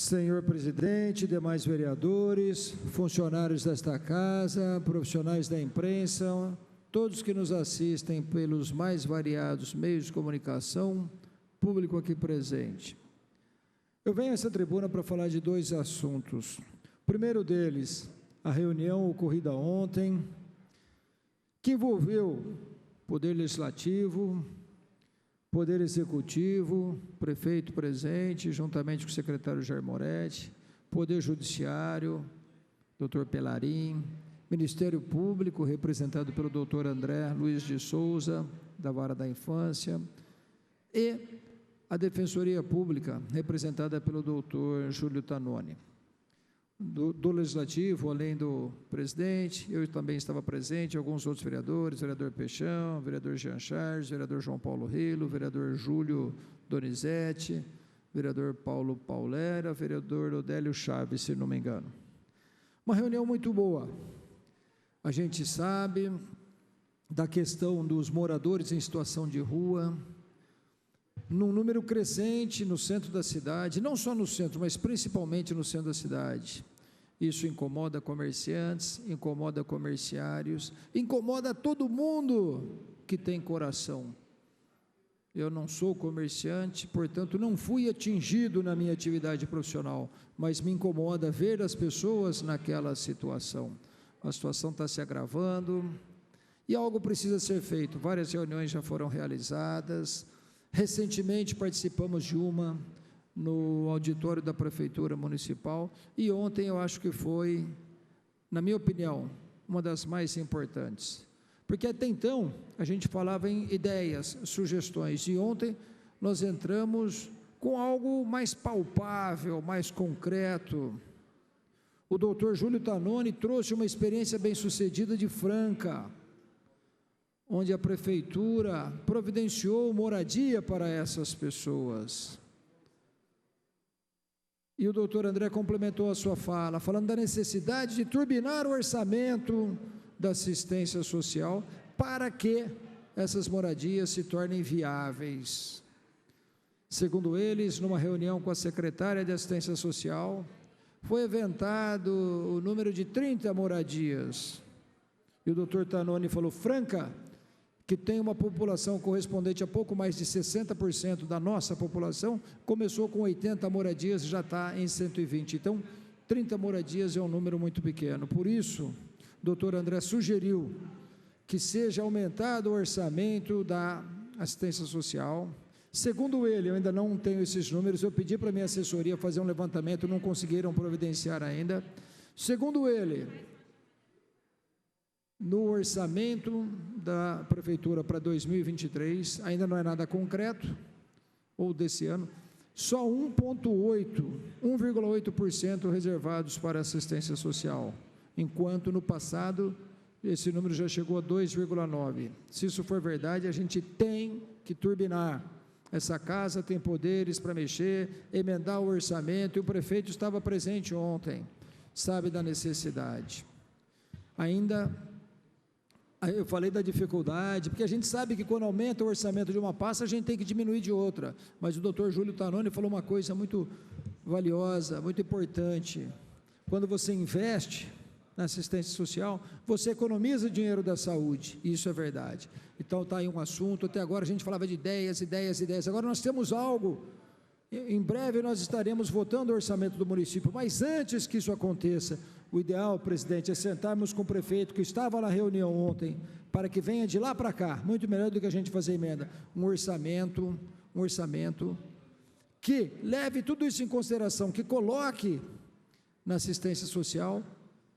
Senhor presidente, demais vereadores, funcionários desta casa, profissionais da imprensa, todos que nos assistem pelos mais variados meios de comunicação, público aqui presente. Eu venho a essa tribuna para falar de dois assuntos. O primeiro deles, a reunião ocorrida ontem, que envolveu Poder Legislativo, Poder Executivo, prefeito presente, juntamente com o secretário Jair Moretti, Poder Judiciário, doutor Pelarim, Ministério Público, representado pelo doutor André Luiz de Souza, da Vara da Infância, e a Defensoria Pública, representada pelo doutor Júlio Tanoni. Do Legislativo, além do presidente, eu também estava presente, alguns outros vereadores, vereador Peixão, vereador Jean Charles, vereador João Paulo Rilo, vereador Júlio Donizete, vereador Paulo Paulera, vereador Odélio Chaves, se não me engano. Uma reunião muito boa. A gente sabe da questão dos moradores em situação de rua, num número crescente no centro da cidade, não só no centro, mas principalmente no centro da cidade. Isso incomoda comerciantes, incomoda comerciários, incomoda todo mundo que tem coração. Eu não sou comerciante, portanto não fui atingido na minha atividade profissional, mas me incomoda ver as pessoas naquela situação. A situação está se agravando e algo precisa ser feito. Várias reuniões já foram realizadas. Recentemente participamos de uma no auditório da Prefeitura Municipal e ontem eu acho que foi, na minha opinião, uma das mais importantes. Porque até então a gente falava em ideias, sugestões, e ontem nós entramos com algo mais palpável, mais concreto. O doutor Júlio Tanoni trouxe uma experiência bem-sucedida de Franca, onde a prefeitura providenciou moradia para essas pessoas. E o doutor André complementou a sua fala, falando da necessidade de turbinar o orçamento da assistência social para que essas moradias se tornem viáveis. Segundo eles, numa reunião com a secretária de assistência social, foi aventado o número de 30 moradias. E o doutor Tanoni falou, Franca, que tem uma população correspondente a pouco mais de 60% da nossa população, começou com 80 moradias e já está em 120. Então, 30 moradias é um número muito pequeno. Por isso, o doutor André sugeriu que seja aumentado o orçamento da assistência social. Segundo ele, eu ainda não tenho esses números, eu pedi para a minha assessoria fazer um levantamento, não conseguiram providenciar ainda. Segundo ele, no orçamento da Prefeitura para 2023, ainda não é nada concreto, ou desse ano, só 1,8% reservados para assistência social, enquanto no passado esse número já chegou a 2,9%. Se isso for verdade, a gente tem que turbinar. Essa casa tem poderes para mexer, emendar o orçamento, e o prefeito estava presente ontem, sabe da necessidade. Ainda eu falei da dificuldade, porque a gente sabe que quando aumenta o orçamento de uma pasta, a gente tem que diminuir de outra, mas o doutor Júlio Tanoni falou uma coisa muito valiosa, muito importante. Quando você investe na assistência social, você economiza dinheiro da saúde, isso é verdade. Então está aí um assunto, até agora a gente falava de ideias, agora nós temos algo. Em breve nós estaremos votando o orçamento do município, mas antes que isso aconteça, o ideal, presidente, é sentarmos com o prefeito que estava na reunião ontem, para que venha de lá para cá, muito melhor do que a gente fazer emenda, um orçamento que leve tudo isso em consideração, que coloque na assistência social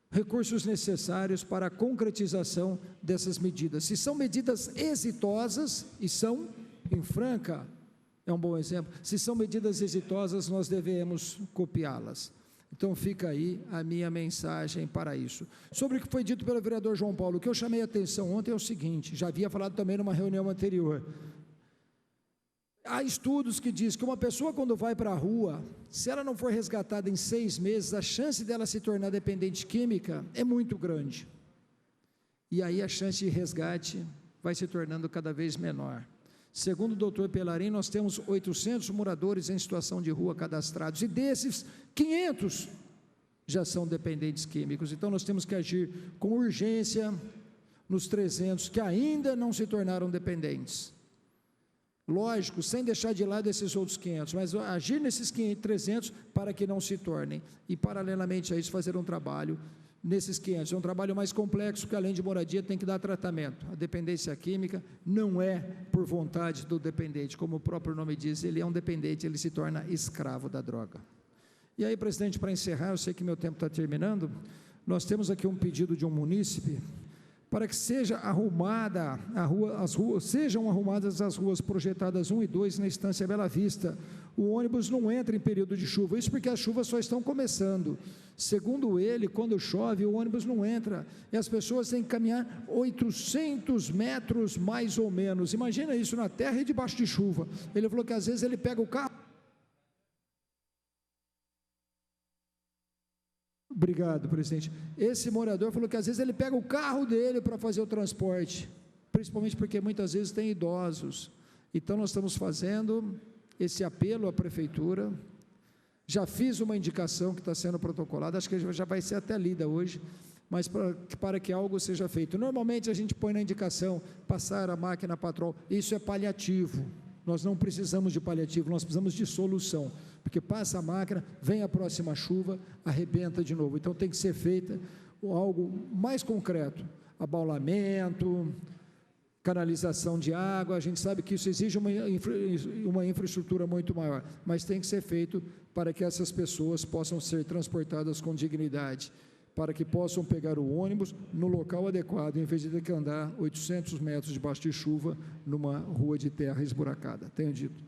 recursos necessários para a concretização dessas medidas. Se são medidas exitosas, e são, em Franca, é um bom exemplo, se são medidas exitosas, nós devemos copiá-las. Então fica aí a minha mensagem para isso. Sobre o que foi dito pelo vereador João Paulo, o que eu chamei a atenção ontem é o seguinte, já havia falado também numa reunião anterior. Há estudos que dizem que uma pessoa quando vai para a rua, se ela não for resgatada em 6 meses, a chance dela se tornar dependente química é muito grande. E aí a chance de resgate vai se tornando cada vez menor. Segundo o doutor Pelarim, nós temos 800 moradores em situação de rua cadastrados, e desses, 500 já são dependentes químicos. Então, nós temos que agir com urgência nos 300 que ainda não se tornaram dependentes. Lógico, sem deixar de lado esses outros 500, mas agir nesses 300 para que não se tornem. E, paralelamente a isso, fazer um trabalho nesses 500. É um trabalho mais complexo, que além de moradia tem que dar tratamento. A dependência química não é por vontade do dependente, como o próprio nome diz, ele é um dependente, ele se torna escravo da droga. E aí, presidente, para encerrar, eu sei que meu tempo está terminando, nós temos aqui um pedido de um munícipe para que seja arrumada sejam arrumadas as ruas projetadas 1 e 2 na Estância Bela Vista. O ônibus não entra em período de chuva, isso porque as chuvas só estão começando. Segundo ele, quando chove, o ônibus não entra, e as pessoas têm que caminhar 800 metros mais ou menos. Imagina isso na terra e debaixo de chuva. Ele falou que às vezes ele pega o carro. Obrigado, presidente. Esse morador falou que às vezes ele pega o carro dele para fazer o transporte, principalmente porque muitas vezes tem idosos. Então, nós estamos fazendo esse apelo à prefeitura. Já fiz uma indicação que está sendo protocolada, acho que já vai ser até lida hoje, mas para que algo seja feito. Normalmente a gente põe na indicação, passar a máquina patrol, isso é paliativo. Nós não precisamos de paliativo, nós precisamos de solução, porque passa a máquina, vem a próxima chuva, arrebenta de novo. Então tem que ser feita algo mais concreto, abaulamento, canalização de água. A gente sabe que isso exige uma infraestrutura muito maior, mas tem que ser feito para que essas pessoas possam ser transportadas com dignidade, para que possam pegar o ônibus no local adequado, em vez de ter que andar 800 metros debaixo de chuva, numa rua de terra esburacada. Tenho dito.